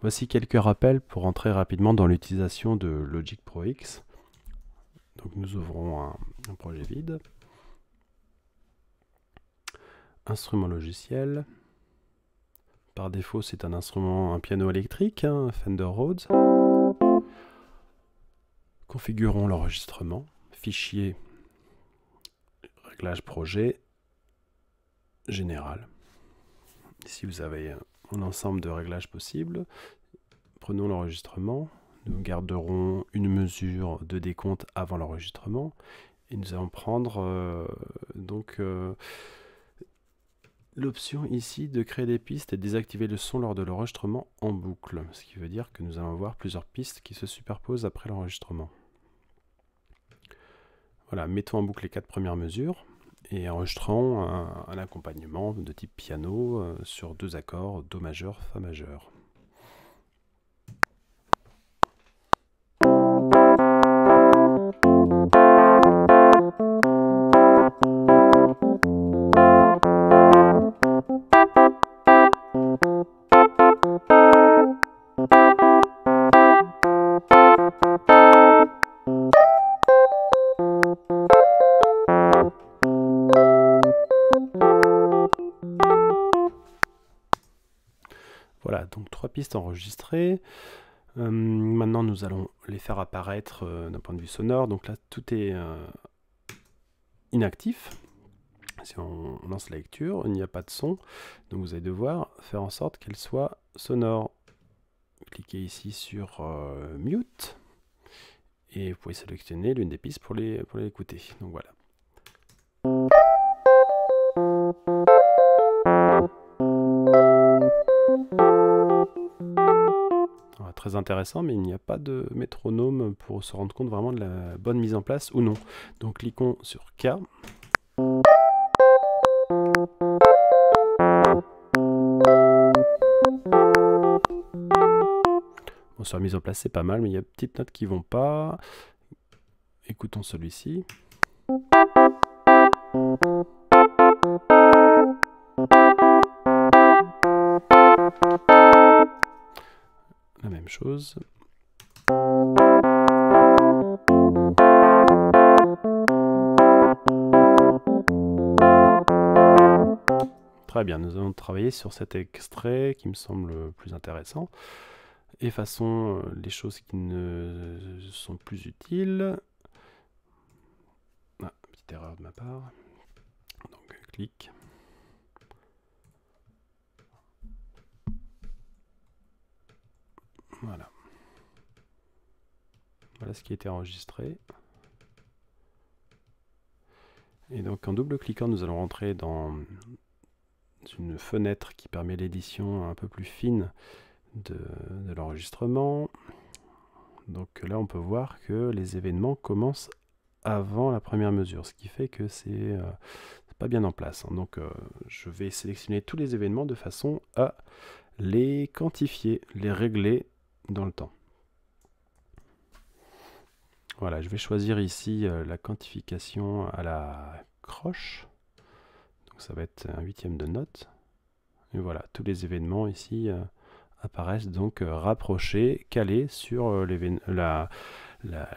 Voici quelques rappels pour entrer rapidement dans l'utilisation de Logic Pro X. Donc nous ouvrons un projet vide. Instrument logiciel. Par défaut, c'est un piano électrique, Fender Rhodes. Configurons l'enregistrement. Fichier, réglage projet, général. Ici, vous avez un ensemble de réglages possibles. Prenons l'enregistrement. Nous garderons une mesure de décompte avant l'enregistrement. Et nous allons prendre l'option ici de créer des pistes et désactiver le son lors de l'enregistrement en boucle. Ce qui veut dire que nous allons avoir plusieurs pistes qui se superposent après l'enregistrement. Voilà, mettons en boucle les 4 premières mesures et enregistrons un accompagnement de type piano sur 2 accords, Do majeur, Fa majeur. Voilà, donc 3 pistes enregistrées. Maintenant, nous allons les faire apparaître d'un point de vue sonore. Donc là, tout est inactif. Si on lance la lecture, il n'y a pas de son. Donc vous allez devoir faire en sorte qu'elle soit sonore. Cliquez ici sur Mute. Et vous pouvez sélectionner l'une des pistes pour l'écouter. Donc voilà. Voilà, très intéressant, mais il n'y a pas de métronome pour se rendre compte vraiment de la bonne mise en place ou non. Donc cliquons sur K. Bon, sur la mise en place, c'est pas mal, mais il y a des petites notes qui vont pas. Écoutons celui-ci. La même chose. Très bien, nous allons travailler sur cet extrait qui me semble plus intéressant. Effaçons les choses qui ne sont plus utiles. Ah, petite erreur de ma part. Donc, clic. Voilà. Voilà ce qui a été enregistré. Et donc, en double-cliquant, nous allons rentrer dans une fenêtre qui permet l'édition un peu plus fine de l'enregistrement. Donc là, on peut voir que les événements commencent avant la première mesure, ce qui fait que c'est pas bien en place. Donc je vais sélectionner tous les événements de façon à les quantifier, les régler dans le temps. Voilà, je vais choisir ici la quantification à la croche. Donc ça va être un huitième de note. Et voilà, tous les événements ici apparaissent donc rapprochés, calés sur la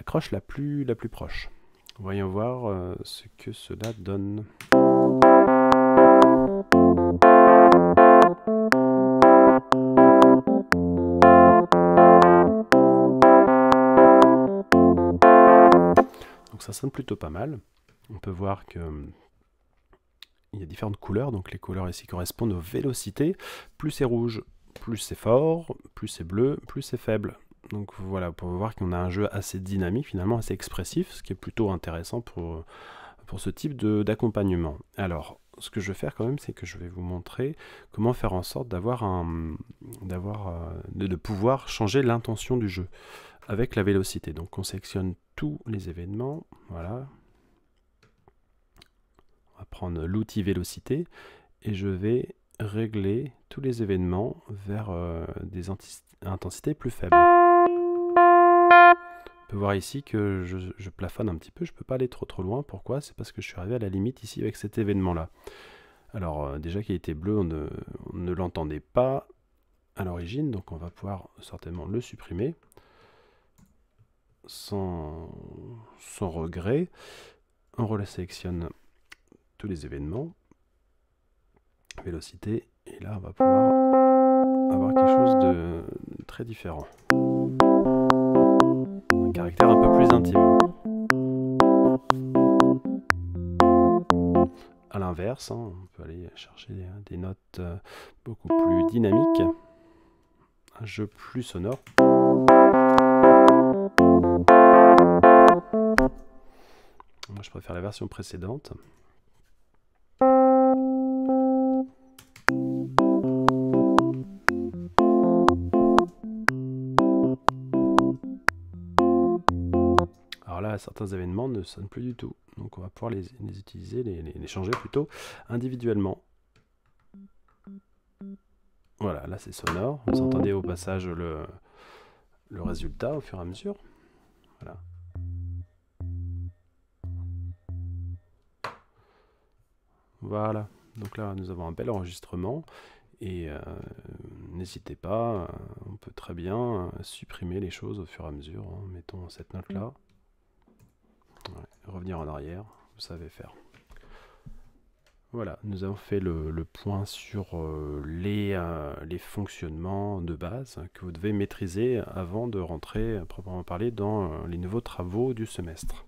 croche la plus proche. Voyons voir ce que cela donne. Donc ça sonne plutôt pas mal. On peut voir que il y a différentes couleurs, donc les couleurs ici correspondent aux vélocités. Plus c'est rouge, plus c'est fort, plus c'est bleu, plus c'est faible. Donc voilà, pour voir qu'on a un jeu assez dynamique, finalement assez expressif, ce qui est plutôt intéressant pour ce type d'accompagnement. Alors, ce que je vais faire quand même, c'est que je vais vous montrer comment faire en sorte de pouvoir changer l'intention du jeu avec la vélocité. Donc on sélectionne tous les événements, voilà. On va prendre l'outil vélocité et je vais régler tous les événements vers des intensités plus faibles. On peut voir ici que je plafonne un petit peu, je ne peux pas aller trop loin. Pourquoi? C'est parce que je suis arrivé à la limite ici avec cet événement-là. Alors déjà qu'il était bleu, on ne l'entendait pas. à l'origine, donc on va pouvoir certainement le supprimer sans regret. On resélectionne tous les événements, vélocité, et là on va pouvoir avoir quelque chose de très différent. Un caractère un peu plus intime. A l'inverse, on peut aller chercher des notes beaucoup plus dynamiques, un jeu plus sonore. Moi je préfère la version précédente. Alors là, certains événements ne sonnent plus du tout. Donc on va pouvoir les utiliser, les changer plutôt individuellement. Voilà, là c'est sonore. Vous entendez au passage le résultat au fur et à mesure. Voilà. Voilà. Donc là, nous avons un bel enregistrement. Et n'hésitez pas, on peut très bien supprimer les choses au fur et à mesure. Mettons cette note-là. Ouais, revenir en arrière, vous savez faire. Voilà, nous avons fait le point sur les fonctionnements de base que vous devez maîtriser avant de rentrer, à proprement parler, dans les nouveaux travaux du semestre.